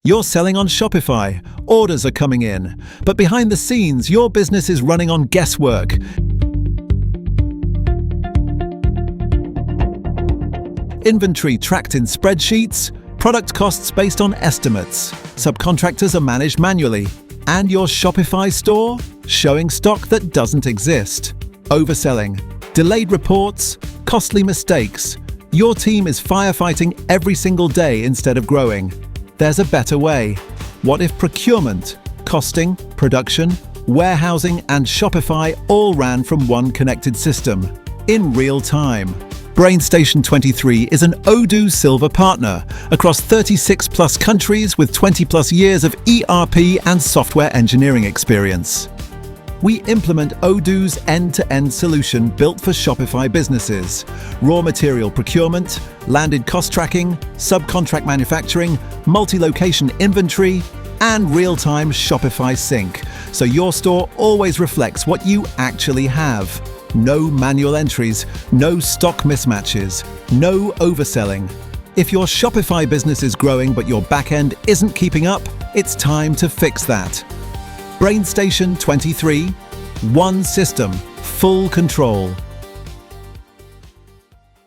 You're selling on Shopify, orders are coming in, but behind the scenes, your business is running on guesswork. Inventory tracked in spreadsheets, product costs based on estimates, subcontractors are managed manually, and your Shopify store showing stock that doesn't exist. Overselling, delayed reports, costly mistakes. Your team is firefighting every single day instead of growing. There's a better way. What if procurement, costing, production, warehousing, and Shopify all ran from one connected system, in real time? BrainStation 23 is an Odoo Silver Partner across 36+ countries with 20+ years of ERP and software engineering experience. We implement Odoo's end-to-end solution built for Shopify businesses: raw material procurement, landed cost tracking, subcontract manufacturing, multi-location inventory, and real-time Shopify sync, so your store always reflects what you actually have. No manual entries, no stock mismatches, no overselling. If your Shopify business is growing but your backend isn't keeping up, it's time to fix that. BrainStation 23, one system, full control.